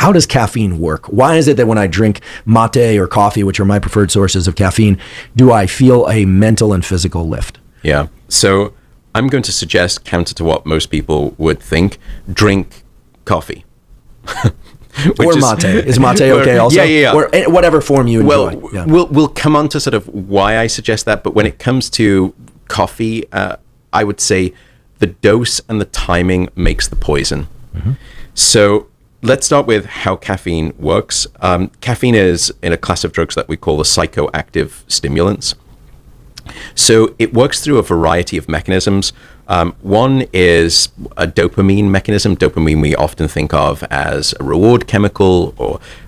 how does caffeine work? Why is it that when I drink mate or coffee, which are my preferred sources of caffeine, do I feel a mental and physical lift? Yeah. So I'm going to suggest, counter to what most people would think, drink coffee. Or mate. Is mate okay also? Yeah. Or whatever form you enjoy. Well, we'll come on to sort of why I suggest that, but when it comes to coffee, I would say the dose and the timing makes the poison. Mm-hmm. So let's start with how caffeine works. Caffeine is in a class of drugs that we call the psychoactive stimulants. So it works through a variety of mechanisms. One is a dopamine mechanism. Dopamine we often think of as a reward chemical,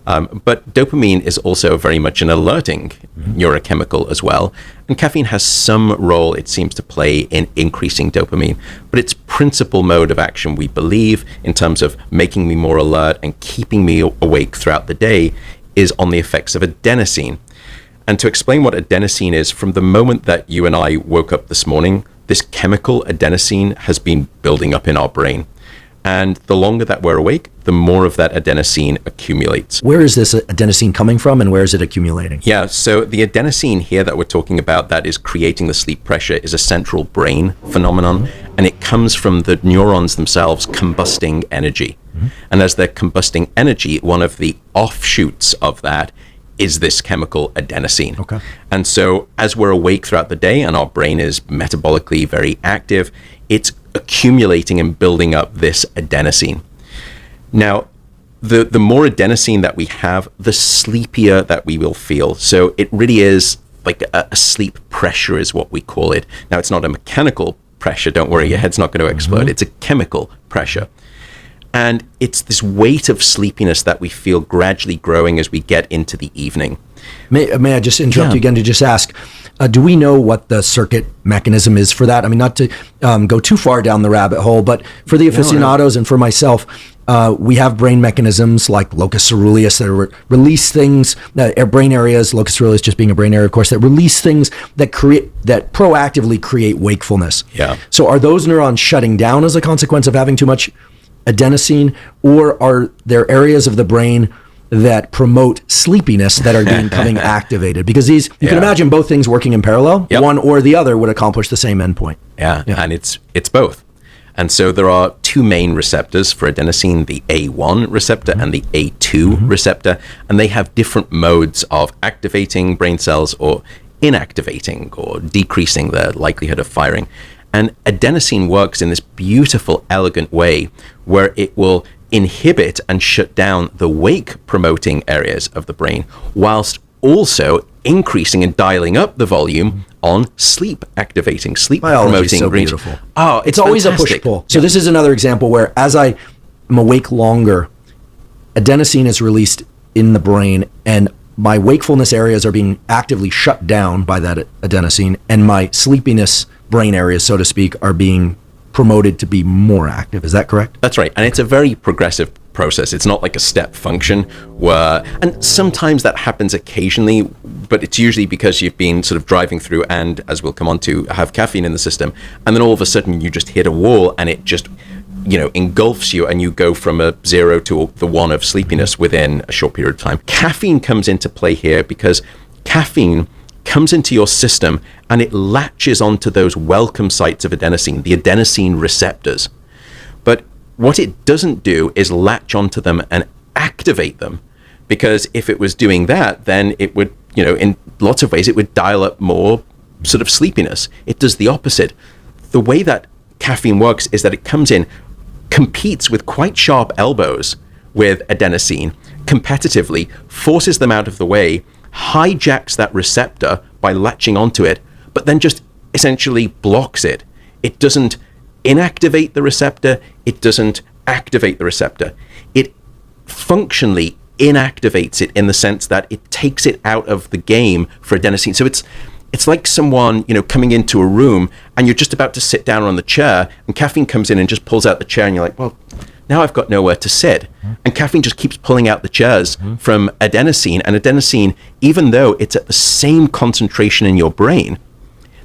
but dopamine is also very much an alerting neurochemical as well. And caffeine has some role, it seems, to play in increasing dopamine. But its principal mode of action, we believe, in terms of making me more alert and keeping me awake throughout the day, is on the effects of adenosine. And to explain what adenosine is, from the moment that you and I woke up this morning, this chemical adenosine has been building up in our brain. And the longer that we're awake, the more of that adenosine accumulates. Where is this adenosine coming from and where is it accumulating? Yeah, so the adenosine here that we're talking about that is creating the sleep pressure is a central brain phenomenon, and it comes from the neurons themselves combusting energy. Mm-hmm. And as they're combusting energy, one of the offshoots of that is this chemical adenosine. Okay. And so as we're awake throughout the day and our brain is metabolically very active, it's accumulating and building up this adenosine. Now, the more adenosine that we have, the sleepier that we will feel. So it really is like a sleep pressure is what we call it. Now, it's not a mechanical pressure. Don't worry, your head's not going to explode. It's a chemical pressure. And it's this weight of sleepiness that we feel gradually growing as we get into the evening. May I just interrupt you again to just ask, do we know what the circuit mechanism is for that? I mean, not to go too far down the rabbit hole, but for the aficionados and for myself, we have brain mechanisms like locus coeruleus that release things, brain areas, locus coeruleus just being a brain area, of course, that release things that proactively create wakefulness. Yeah. So are those neurons shutting down as a consequence of having too much adenosine, or are there areas of the brain that promote sleepiness that are becoming activated? Because you can imagine both things working in parallel. Yep. One or the other would accomplish the same endpoint. Yeah, and it's both. And so there are two main receptors for adenosine, the A1 receptor and the A2 receptor, and they have different modes of activating brain cells or inactivating or decreasing the likelihood of firing. And adenosine works in this beautiful, elegant way where it will inhibit and shut down the wake-promoting areas of the brain, whilst also increasing and dialing up the volume on sleep-activating, sleep-promoting so region. Beautiful. Oh, it's always fantastic. A push-pull. So this is another example where, as I am awake longer, adenosine is released in the brain, and my wakefulness areas are being actively shut down by that adenosine, and my sleepiness brain areas, so to speak, are being promoted to be more active. Is that correct? That's right. And it's a very progressive process. It's not like a step function and sometimes that happens occasionally, but it's usually because you've been sort of driving through and, as we'll come on to, have caffeine in the system. And then all of a sudden you just hit a wall and it just, engulfs you and you go from a 0 to the 1 of sleepiness within a short period of time. Caffeine comes into play here because caffeine comes into your system and it latches onto those welcome sites of adenosine, the adenosine receptors. But what it doesn't do is latch onto them and activate them, because if it was doing that, then it would, in lots of ways, it would dial up more sort of sleepiness. It does the opposite. The way that caffeine works is that it comes in, competes with quite sharp elbows with adenosine, competitively, forces them out of the way, hijacks that receptor by latching onto it, but then just essentially blocks it. It doesn't inactivate the receptor. It doesn't activate the receptor. It functionally inactivates it in the sense that it takes it out of the game for adenosine. So it's like someone, coming into a room and you're just about to sit down on the chair and caffeine comes in and just pulls out the chair and you're like, well, now I've got nowhere to sit. And caffeine just keeps pulling out the chairs from adenosine. And adenosine, even though it's at the same concentration in your brain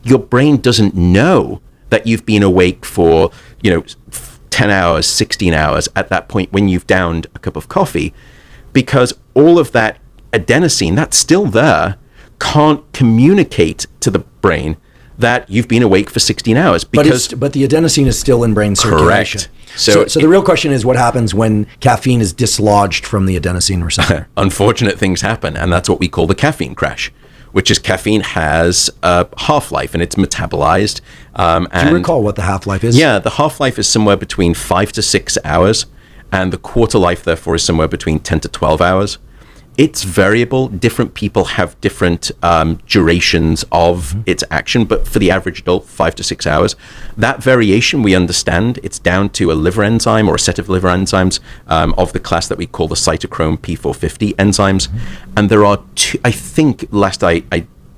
doesn't know that you've been awake for, 10 hours, 16 hours at that point when you've downed a cup of coffee. because all of that adenosine that's still there can't communicate to the brain that you've been awake for 16 hours. Because but the adenosine is still in brain circulation. Correct. So the real question is, what happens when caffeine is dislodged from the adenosine receptor? Unfortunate things happen, and that's what we call the caffeine crash, which is caffeine has a half-life and it's metabolized. Do you recall what the half-life is? Yeah, the half-life is somewhere between 5 to 6 hours, and the quarter life, therefore, is somewhere between 10 to 12 hours. It's variable. Different people have different durations of its action, but for the average adult, 5 to 6 hours. That variation, we understand, it's down to a liver enzyme or a set of liver enzymes of the class that we call the cytochrome P450 enzymes. And there are two, I think last I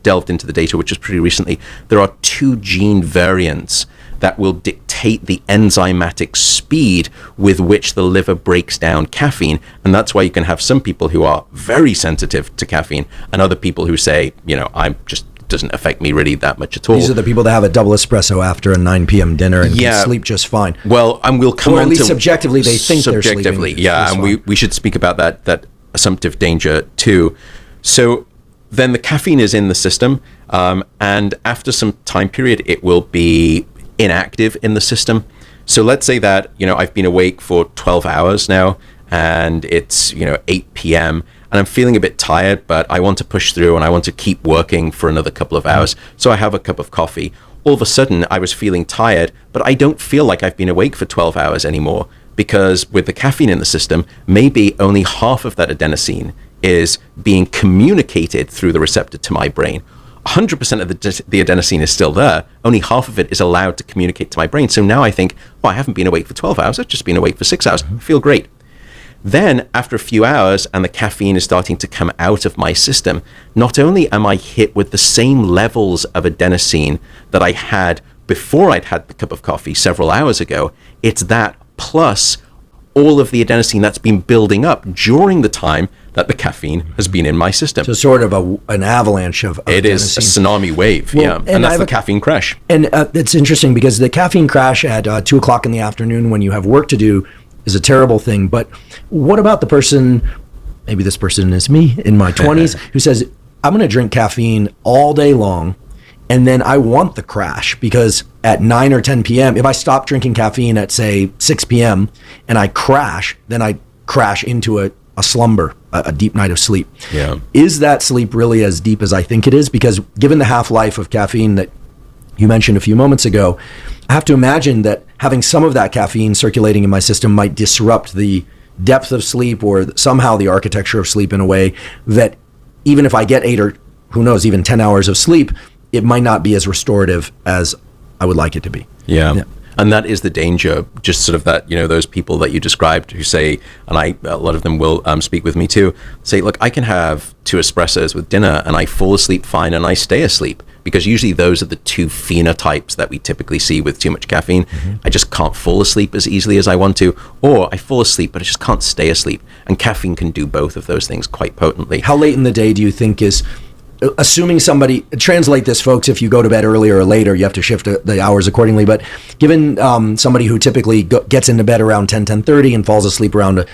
delved into the data, which is pretty recently, there are 2 gene variants that will dictate the enzymatic speed with which the liver breaks down caffeine. And that's why you can have some people who are very sensitive to caffeine and other people who say, I just doesn't affect me really that much at all. These are the people that have a double espresso after a 9 p.m. dinner and can sleep just fine. Well, and we'll come on to... Or at least subjectively, they think they're sleeping. Subjectively, yeah. And we should speak about that assumptive danger too. So then the caffeine is in the system, and after some time period, it will be inactive in the system. So let's say that, I've been awake for 12 hours now, and it's, 8 p.m., and I'm feeling a bit tired, but I want to push through and I want to keep working for another couple of hours. So I have a cup of coffee. All of a sudden, I was feeling tired, but I don't feel like I've been awake for 12 hours anymore, because with the caffeine in the system, maybe only half of that adenosine is being communicated through the receptor to my brain. 100% of the adenosine is still there. Only half of it is allowed to communicate to my brain. So now I think, I haven't been awake for 12 hours. I've just been awake for 6 hours. I feel great. Then after a few hours and the caffeine is starting to come out of my system, not only am I hit with the same levels of adenosine that I had before I'd had the cup of coffee several hours ago, it's that plus all of the adenosine that's been building up during the time that the caffeine has been in my system. So sort of an avalanche of it adenosine. Is a tsunami wave, and that's the caffeine crash. And it's interesting because the caffeine crash at 2 o'clock in the afternoon when you have work to do is a terrible thing. But what about the person, maybe this person is me in my 20s, who says, I'm going to drink caffeine all day long, and then I want the crash because at 9 or 10 p.m., if I stop drinking caffeine at, say, 6 p.m. and I crash, then I crash into a slumber, a deep night of sleep. Yeah. Is that sleep really as deep as I think it is? Because given the half-life of caffeine that you mentioned a few moments ago, I have to imagine that having some of that caffeine circulating in my system might disrupt the depth of sleep or somehow the architecture of sleep in a way that even if I get 8 or who knows, even 10 hours of sleep, it might not be as restorative as I would like it to be. Yeah. And that is the danger, just sort of that, those people that you described who say, and a lot of them will speak with me too, say, look, I can have 2 espressos with dinner and I fall asleep fine and I stay asleep. Because usually those are the 2 phenotypes that we typically see with too much caffeine. I just can't fall asleep as easily as I want to, or I fall asleep, but I just can't stay asleep. And caffeine can do both of those things quite potently. How late in the day do you think is... Assuming somebody, translate this, folks, if you go to bed earlier or later, you have to shift the hours accordingly. But given somebody who typically gets into bed around 10:30 and falls asleep around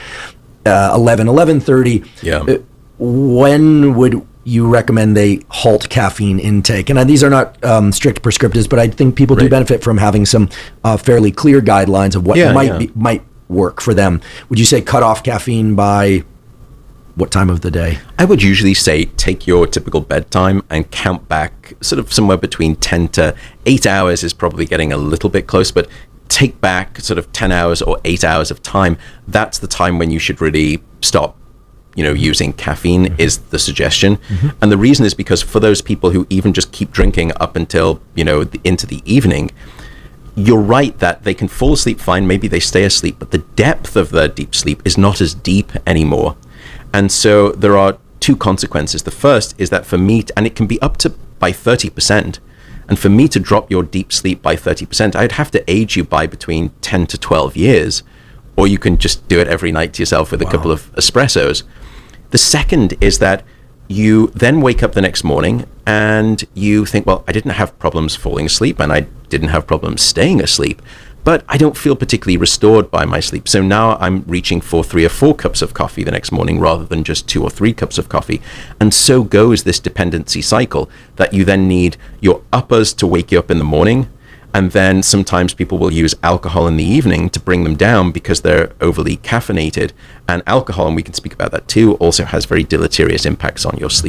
11:30, when would you recommend they halt caffeine intake? And these are not strict prescriptives, but I think people do benefit from having some fairly clear guidelines of what might work for them. Would you say cut off caffeine by what time of the day? I would usually say take your typical bedtime and count back sort of somewhere between 10 to 8 hours is probably getting a little bit close, but take back sort of 10 hours or 8 hours of time. That's the time when you should really stop, using caffeine is the suggestion. And the reason is because for those people who even just keep drinking up until, into the evening, you're right that they can fall asleep fine, maybe they stay asleep, but the depth of their deep sleep is not as deep anymore. And so there are 2 consequences. The first is that for me, and it can be up to by 30%, and for me to drop your deep sleep by 30%, I'd have to age you by between 10 to 12 years, or you can just do it every night to yourself with a couple of espressos. The second is that you then wake up the next morning and you think, well, I didn't have problems falling asleep and I didn't have problems staying asleep. but I don't feel particularly restored by my sleep. So now I'm reaching for 3 or 4 cups of coffee the next morning rather than just 2 or 3 cups of coffee. And so goes this dependency cycle, that you then need your uppers to wake you up in the morning. And then sometimes people will use alcohol in the evening to bring them down because they're overly caffeinated. And alcohol, and we can speak about that too, also has very deleterious impacts on your sleep.